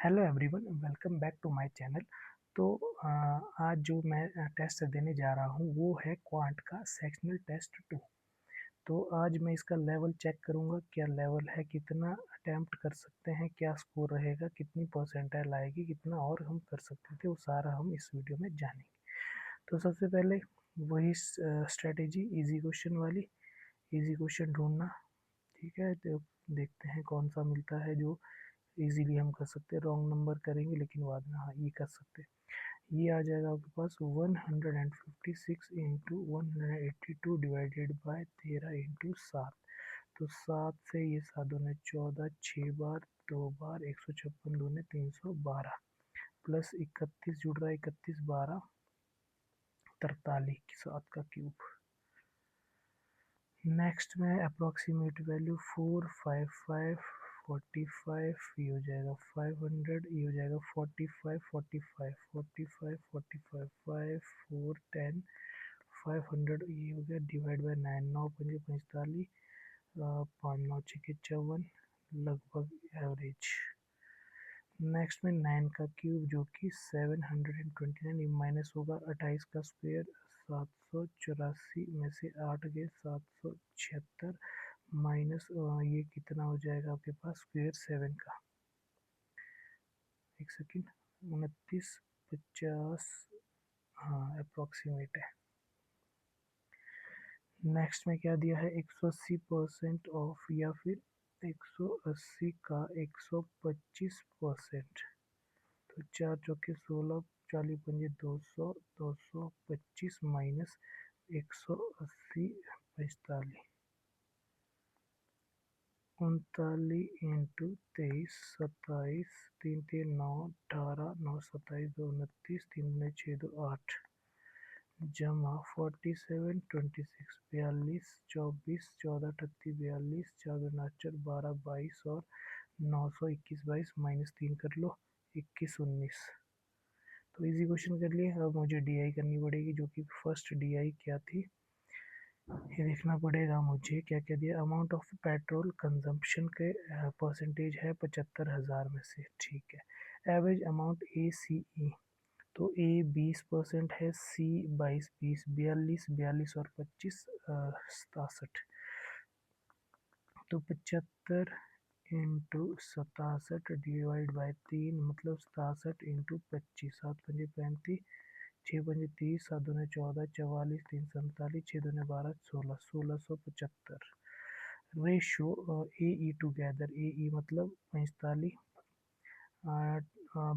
Hello everyone, welcome back to my channel. तो आज जो मैं टेस्ट देने जा रहा हूँ वो है क्वांट का सेक्शनल टेस्ट 2। तो आज मैं इसका लेवल चेक करूँगा, क्या लेवल है, कितना अटेम्प्ट कर सकते हैं, क्या स्कोर रहेगा, कितनी परसेंटाइल आएगी, कितना और हम कर सकते थे, वो सारा हम इस वीडियो में जानेंगे। तो सबसे पहले वही स्ट्रेटेजी, इजी क्वेश्चन वाली, इजी क्वेश्चन ढूंढना। ठीक है, तो देखते हैं कौन सा मिलता है जो इजीली हम कर सकते हैं। रॉन्ग नंबर करेंगे लेकिन बाद में हाँ ये कर सकते हैं। ये आ जाएगा आपके पास 156 इंटू 182 डिवाइडेड बाय 13 इंटू 7। तो 7 से ये 7 दूने 14, 6 बार 2 बार 156 दूने 312 प्लस 31 जुड़ रहा है, 31 12 43, 7 का क्यूब। नेक्स्ट में अप्रोक्सीमेट वैल्यू 455 45, ये हो जाएगा 500, ये हो जाएगा 45 45 45 45 5 4 10 500, ये हो गया डिवाइड बाय 9, 9 पंजे 45, 5 9 6 54, लगभग एवरेज। नेक्स्ट में 9 का क्यूब जो कि 729, माइनस होगा 28 का स्क्वायर, 784 में से 8 गए 776, माइनस ये कितना हो जाएगा आपके पास स्क्वायर 7 का, एक सेकेंड, 2950, हाँ अप्रोक्सीमेट है। नेक्स्ट में क्या दिया है, 180% ऑफ या फिर 180 का 125%। तो 4 चौके 16, 40 पंजे 200, 225 माइनस 180 45, 39 इंटू 23 27, 3 3 9 18, 9 27 2 29, 3 9 6 2 8, जमा 47 26 42 24 14 38 42 4 4 12 22 और 921 22 माइनस 3 कर लो 21 19। तो इजी क्वेश्चन कर लिए। अब मुझे डीआई करनी पड़ेगी, जो कि फर्स्ट डीआई क्या थी ये देखना पड़ेगा मुझे। क्या क्या दिया, अमाउंट ऑफ पेट्रोल कंजम्पशन के परसेंटेज है 75,000 में से। ठीक है, एवरेज अमाउंट ए सी ई, तो ए 20% है, सी 22 20 42 42 और 25 67। तो 75 इंटू 67 डिवाइड बाई 3, मतलब 67 इंटू 25, 7 पंजे 35, 6 पंजे 30, 7 दूने 14, 44, 3 47, 6 दूने 12, 16, 1675। Ratio A E together, A E मतलब 45,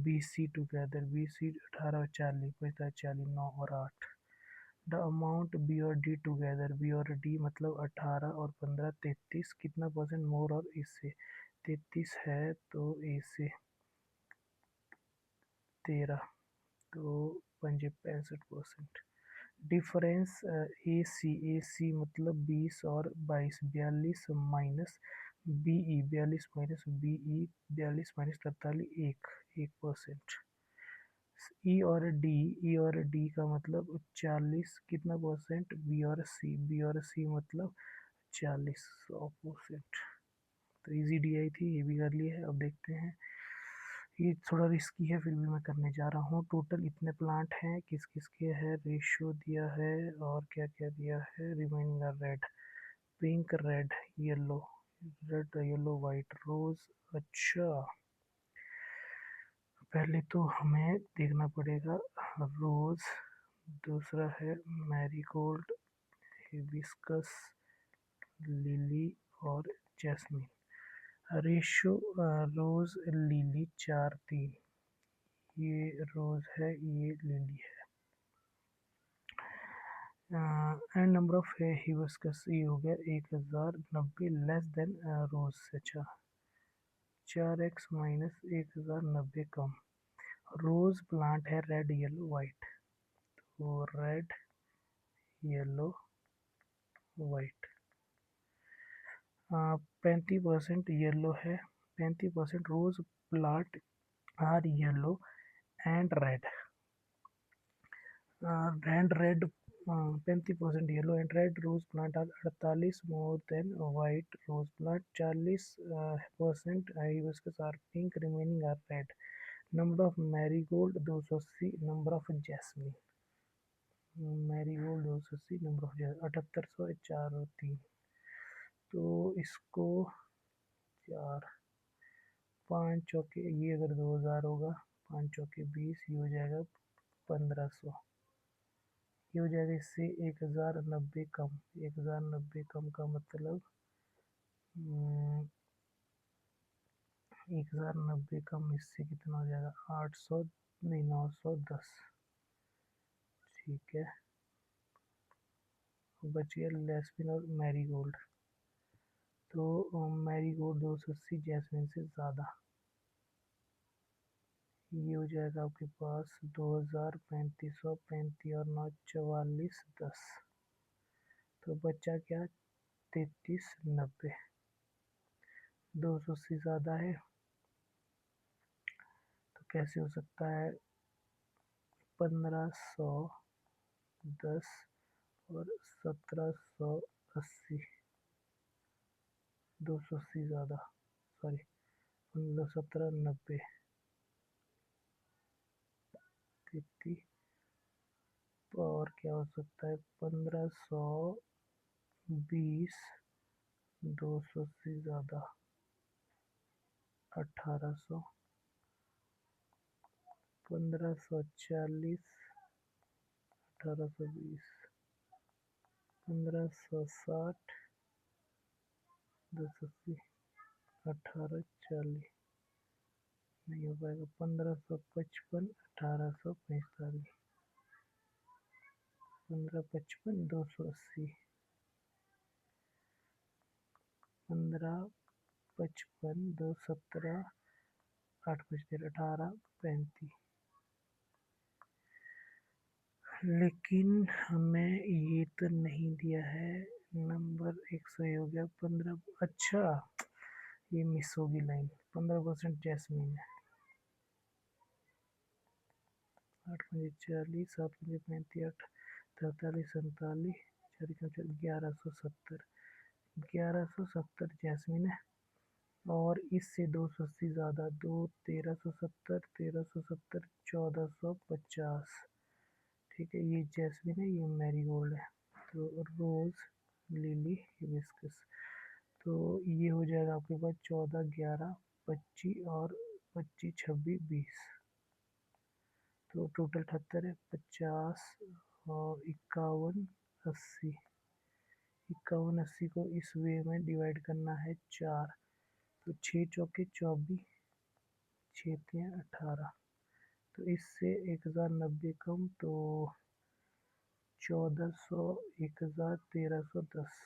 B C together, B C 18 40, 45 40, 9 और 8। द अमाउंट बी और डी टुगेदर, बी और डी मतलब 18 और 15 33, कितना परसेंट मोर और इससे 33 है तो ए से 13, तो पंजे 65%। डिफरेंस ए सी मतलब 20 और 22, 42 minus B E 42 minus B E 42 minus 43, 1% E और डी का मतलब 40, कितना परसेंट, बी और सी मतलब 40 100%। तो इजी डी आई थी, ये भी कर ली है। अब देखते हैं, ये थोड़ा रिस्की है फिर भी मैं करने जा रहा हूँ। टोटल इतने प्लांट हैं, किस किस के है, रेशियो दिया है और क्या क्या दिया है। Remaining are red, pink red yellow, red yellow white rose. अच्छा, पहले तो हमें देखना पड़ेगा रोज, दूसरा है मैरीगोल्ड, हिबिस्कस, लिली और जैस्मिन। रेशो रोज लिली 4 3, ये रोज है, ये लिली है। एंड नंबर ऑफ हिबिस्कस, ये हो गया 1090 लेस देन रोज से। अच्छा, 4x माइनस 1090 कम। रोज प्लांट है रेड येलो वाइट, तो रेड येलो वाइट। 35% येलो है, 35% rose plant are yellow and red. Red 35% yellow and red rose plant are 48 more than white rose plant 40% hibiscus are pink remaining are red number of marigold 280 number of jasmine marigold 280 number of jasmine 7800 4 और 3 तो इसको 4 5 चौके ये अगर 2000 होगा 5 चौके 20 ये हो जाएगा 1500 ये हो जाएगा इससे 1090 कम 1090 कम का मतलब 1090 कम इससे कितना हो जाएगा 800 नहीं 910 ठीक है बच गया लेस्बिन और मैरीगोल्ड तो मैरीगोल्ड 280 जैस्मिन से ज़्यादा ये हो जाएगा आपके पास 2000 3500 35 और 9 44 10 तो बचा क्या 3390 280 ज़्यादा है तो कैसे हो सकता है 1510 और 1780 280 ज़्यादा सॉरी 1790 कितनी और क्या हो सकता है 1520 280 ज़्यादा 1800 1540 1820 1560 280 1840 नहीं हो पाएगा 1555 1845 1555 280 1555 217 8 5 18 35 लेकिन हमें ये तो नहीं दिया है नंबर एक सही हो गया 15 अच्छा ये मिस होगी लाइन 15% जैस्मिन है 8 5 40 7 5 35 8 43 47 1170 1170 जैस्मिन है और इससे 280 ज़्यादा 1370 1370 1450 ठीक है ये जैस्मिन है ये मैरीगोल्ड है तो रोज़ लिली हिबिस्कस तो ये हो जाएगा आपके पास 14 11 25 और 25 26 20 तो टोटल 78 है 50 और 51 80 51 80 को इस वे में डिवाइड करना है 4 तो 6 चौके 24 6 3 18 तो इससे 1090 कम तो 1400 1000 1310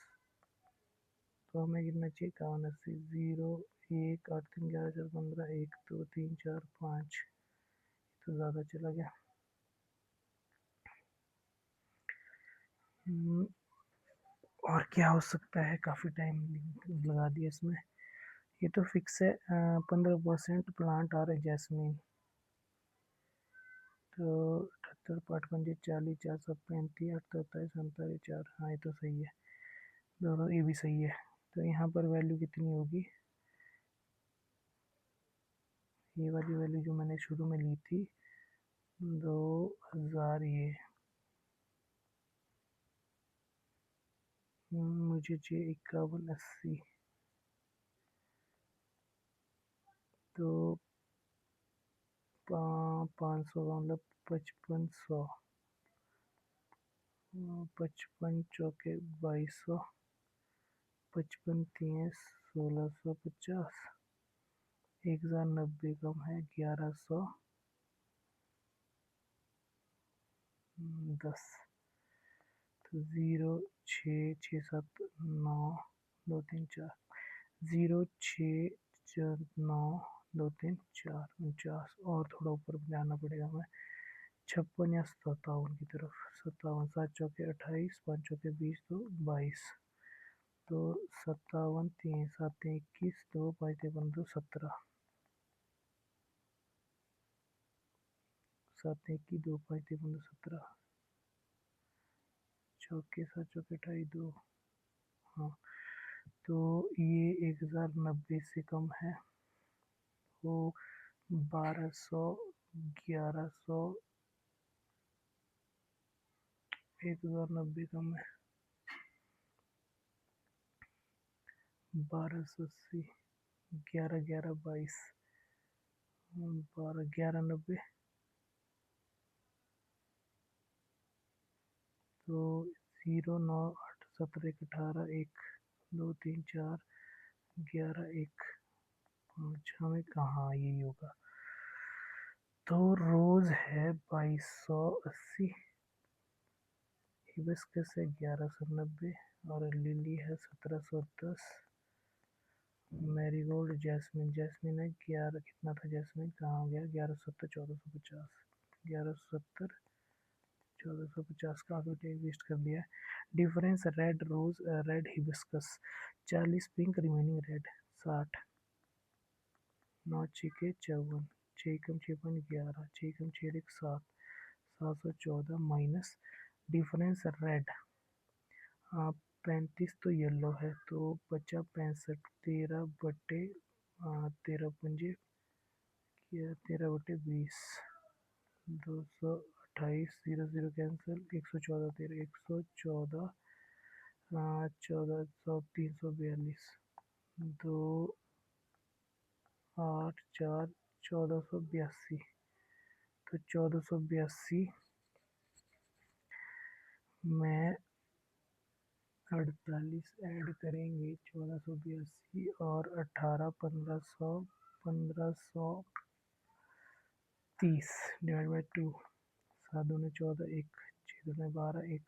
तो हमें कितना चाहिए 51 80 0 1 8 3 11 4 15 1 2 3 4 5 तो ज़्यादा चला गया और क्या हो सकता है काफ़ी टाइम लगा दिया इसमें ये तो फिक्स है 15% प्लांट आ रहे जैस्मिन तो 78 55 40 4 सब 35 8 27 47 4 हाँ ये तो सही है दोनों ये भी सही है तो यहाँ पर वैल्यू कितनी होगी ये वाली वैल्यू जो मैंने शुरू में ली थी 2000 ये मुझे चाहिए 51 80 तो 500 का मतलब 5500 55 चौके 2200 55 तीन 1650 1090 कम है 1110 तो 0 6 6 7 9 2 3 4 0 6 9 2 3 4 49 और थोड़ा ऊपर जाना पड़ेगा हमें 56 या 57 की तरफ 57 7 चौके 28 5 चौके 20 तो 22 तो 57 3 7 21 2 5 15 17 7 1 2 5 15 17 चौके 7 चौके 28 2। हाँ, तो ये 1090 से कम है, वो 1200 1100 1090 कम है, 1280 11 11 22 12 1190। तो 0 9 8 17 1 18 1 2 3 4 11 1 5 हमें कहाँ यही होगा। तो रोज है 2280, हिबिस्कस है 1190 और लिली है 1710। मैरीगोल्ड जैस्मिन, जैस्मिन है 11, कितना था जैस्मिन, कहाँ गया, 1170 1450, 1170 1450, काफी टाइम वेस्ट कर दिया है। Difference red rose red hibiscus 40, pink remaining red 60, 9 छीके 54, 6 कम 6 11, 6 कम 6 7, 714 माइनस डिफरेंस रेड 35 तो येलो है, तो बचा 65, 13 13 228, 0 0 कैंसिल, 114 13 114 1400 342, 2 8 4 1482। तो 1482 में 48 ऐड करेंगे, 1482 और 18 1530 डिवाइड बाई 2, 7 दूनी 14 1 6 दूनी 12 1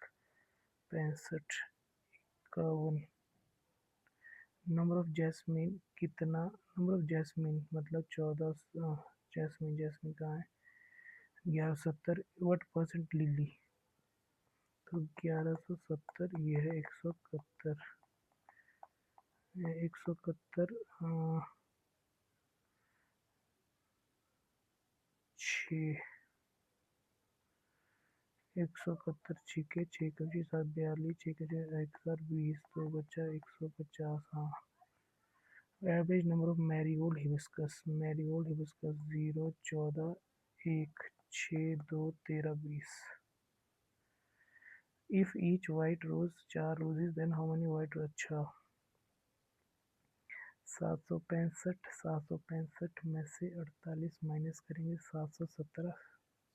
65 51। नंबर ऑफ जैस्मिन कितना, नंबर ऑफ जैस्मिन मतलब 14, जैस्मिन जैस्मिन कहाँ है, 1170। वट परसेंट लिली, तो 1170 ये है 171, 171 6, 171 छीके 6 कभी 742, 6 कभी 1020, तो बचा 150। हाँ, average number of marigold hibiscus, marigold hibiscus 0 14 1 6 2 13 20। If each white rose 4 roses then how many white rose, अच्छा 765 में से 48 माइनस करेंगे, 717,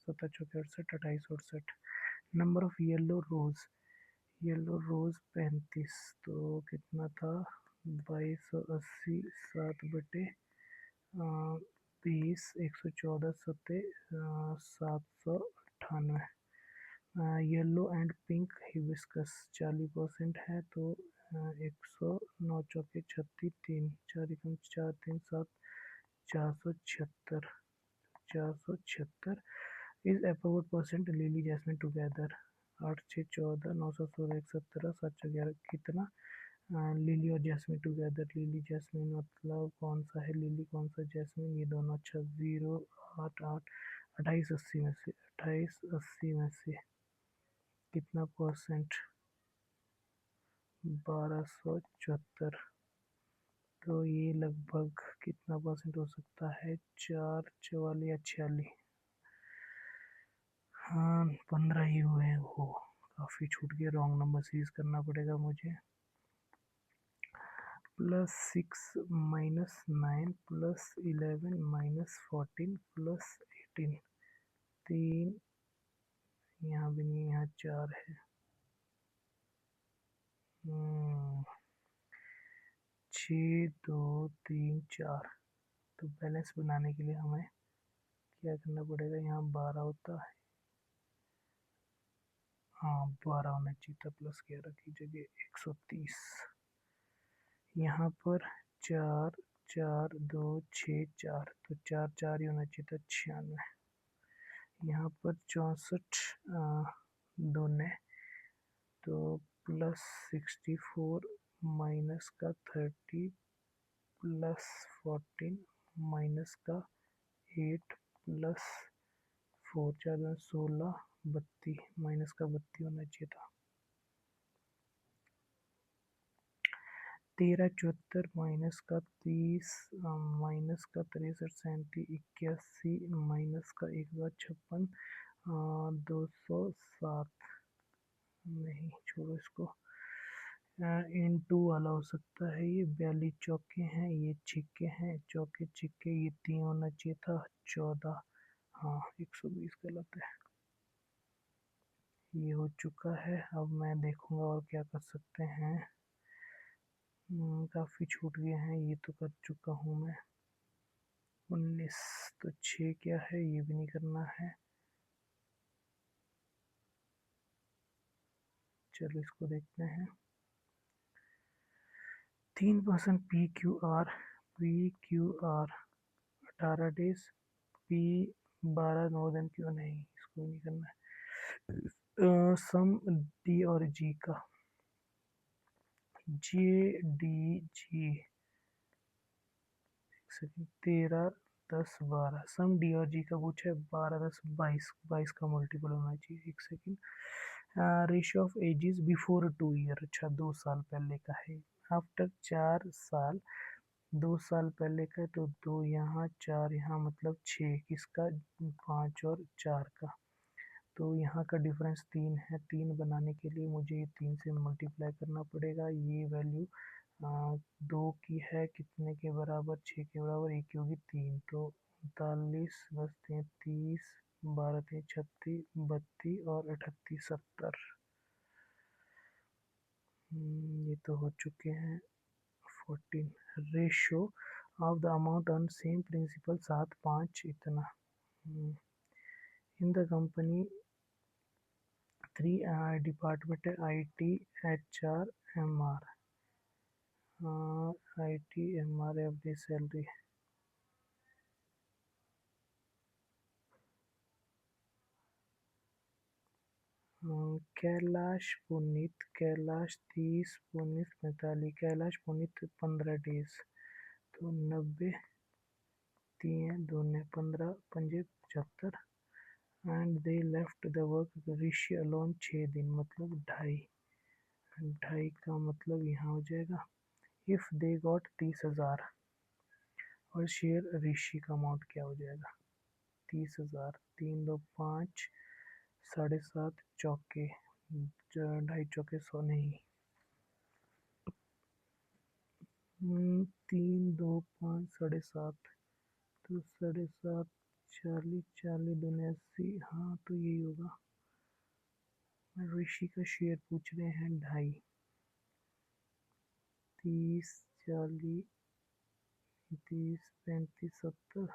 7 चौके 68, 28 68। Number of yellow rose, yellow rose 35, तो कितना था 2280, 7/20, 114 सत्ते 798। येलो एंड पिंक हिबिस्कस 40% है, तो 109 चौके 36 3 4 एकम 4 3 7 476, 476 इज अप्रोड परसेंट लिली जैस्मिन टुगेदर। 8 6 14 9 7 16 117 7 11 कितना, लिली और जैस्मिन टुगेदर, लिली जैस्मिन मतलब कौन सा है लिली कौन सा जैस्मिन, ये दोनों। अच्छा 0 8 8 2880 में से, 2880 में से कितना परसेंट, 1274, तो ये लगभग कितना परसेंट हो सकता है, 4 44 या 46, हाँ 15 ही हुए हैं वो, काफ़ी छूट गया, रॉन्ग नंबर सीज करना पड़ेगा मुझे। +6 -9 +11 -14 +18, 3 यहाँ भी नहीं, यहाँ 4 है। 6 2 3 4, तो बैलेंस बनाने के लिए हमें क्या करना पड़ेगा, यहाँ 12 होता है, हाँ 12 होना चाहिए था, +11 की जगह 130। यहाँ पर 4 4 2 6 4, तो 4 4 ही होना चाहिए था, 96। यहाँ पर 64 दूने, तो +64 माइनस का 30 +14 माइनस का 8 +4 4 16 32, माइनस का 32 होना चाहिए था। 1374 माइनस का 30 माइनस का 63 37 81 माइनस का 1056 207 नहीं छोड़ो इसको इन 2 वाला हो सकता है। ये 42 चौके हैं, ये छिक्के हैं, चौके छिक्के, ये 3 होना चाहिए था 14। हाँ 120 गलत है। ये हो चुका है। अब मैं देखूंगा और क्या कर सकते हैं। काफ़ी छूट गए हैं, ये तो कर चुका हूँ मैं। 19 तो 6 क्या है, ये भी नहीं करना है। चलो इसको देखते हैं। 3% P Q R 18 days, P 12 northern क्यों नहीं, इसको नहीं करना है। सम डी और जी का, जे डी जी 13 10 12, सम डी और जी का पूछा है। 12 10 22, 22 का मल्टीपल होना चाहिए। एक second. Ratio of ages before 2 year, अच्छा 2 साल पहले का है। आफ्टर 4 साल, 2 साल पहले का, तो 2 यहाँ 4 यहाँ, मतलब 6 किसका, 5 और 4 का। तो यहाँ का डिफरेंस 3 है। 3 बनाने के लिए मुझे ये 3 से मल्टीप्लाई करना पड़ेगा। ये वैल्यू 2 की है, कितने के बराबर, 6 के बराबर, एक की होगी 3, तो 39 10 33 12 36 32 और 38 70। ये तो हो चुके हैं। 14 ratio of the amount on same principal 7 5 इतना। इन द कंपनी 3 डिपार्टमेंट है, IT HR MR। IT MR average salary, Kailash Puneet, Kailash 30, Puneet 45, Kailash Puneet 15 days, तो 90, 3 2 15 पंजे 75। And they left the work Rishi alone 6 दिन, मतलब 2.5, 2.5 का मतलब यहाँ हो जाएगा। इफ दे गॉट 30,000 और शेयर ऋषि का अमाउंट क्या हो जाएगा, 30,000, 3 2 5 7.5 चौके, 2.5 चौके 100 नहीं, 3 2 5 7.5, तो 7.5 40 40 दूनी 80, हाँ तो यही होगा। ऋषि का शेयर पूछ रहे हैं 2.5, 30 40 30 35 70,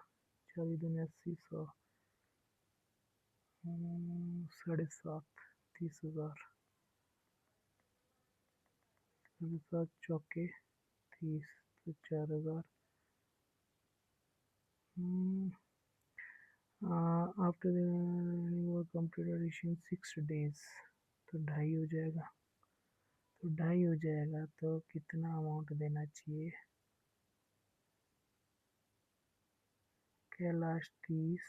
40 दूनी 80 100, 7.5 30,000, 7 चौके 30, तो 4,000। After the completed in 6 days, तो 2.5 हो जाएगा, तो 2.5 हो जाएगा, तो कितना अमाउंट देना चाहिए। कैलाश 30,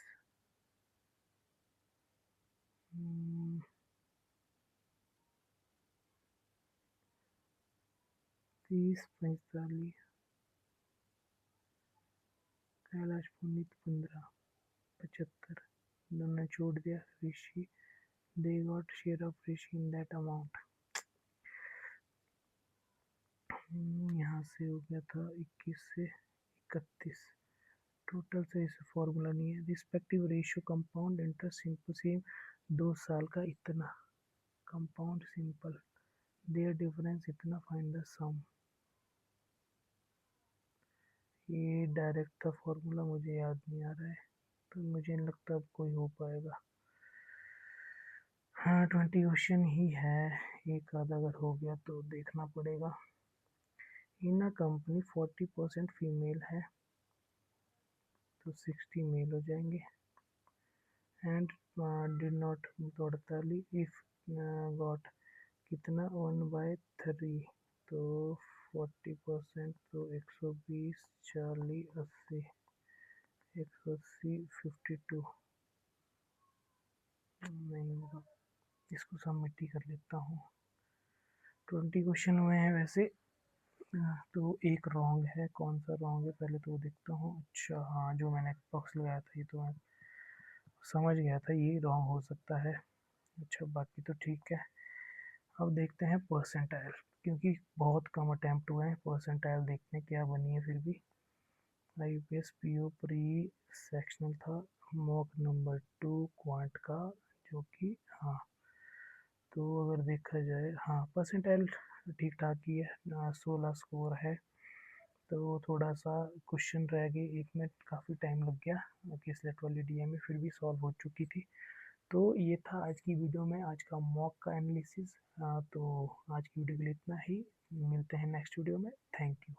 30 45, कैलाश पुनीत 15 75, दोनों छोड़ दिया। Rishi, they got share of Rishi in that amount. यहाँ से हो गया था 21 से 31, टोटल से इसे फॉर्मूला नहीं है। Respective ratio compound interest simple same 2 साल का इतना, कंपाउंड सिंपल, देयर डिफरेंस इतना, फाइंड द सम। ये डायरेक्ट था फॉर्मूला, मुझे याद नहीं आ रहा है, तो मुझे नहीं लगता अब कोई हो पाएगा। हाँ 20 क्वेश्चन ही है, एक आधा अगर हो गया तो देखना पड़ेगा। इन कंपनी 40% फीमेल है, तो 60 मेल हो जाएंगे। एंड डिड नॉट, तो 48, इफ गॉट कितना 1/3, तो 40%, तो 120 40 80, 180 52 नहीं होगा, इसको सबमिट ही कर लेता हूँ। 20 क्वेश्चन हुए हैं वैसे, तो एक रॉन्ग है, कौन सा रॉन्ग है पहले तो देखता हूँ। अच्छा हाँ, जो मैंने बॉक्स लगाया था ये तो मैं समझ गया था ये रॉन्ग हो सकता है। अच्छा बाकी तो ठीक है। अब देखते हैं परसेंटाइल, क्योंकि बहुत कम अटैम्प्ट हुए हैं। परसेंटाइल देखते हैं क्या बनी है फिर भी। IUPAC PO प्री सेक्शनल था, मॉक नंबर 2 क्वांट का, जो कि हाँ, तो अगर देखा जाए हाँ परसेंटाइल ठीक ठाक ही है, 16 स्कोर है। तो थोड़ा सा क्वेश्चन रह गए एक में, काफ़ी टाइम लग गया कि स्लेट वाली डीएमए फिर भी सॉल्व हो चुकी थी। तो ये था आज की वीडियो में, आज का मॉक का एनालिसिस। तो आज की वीडियो के लिए इतना ही, मिलते हैं नेक्स्ट वीडियो में। Thank you.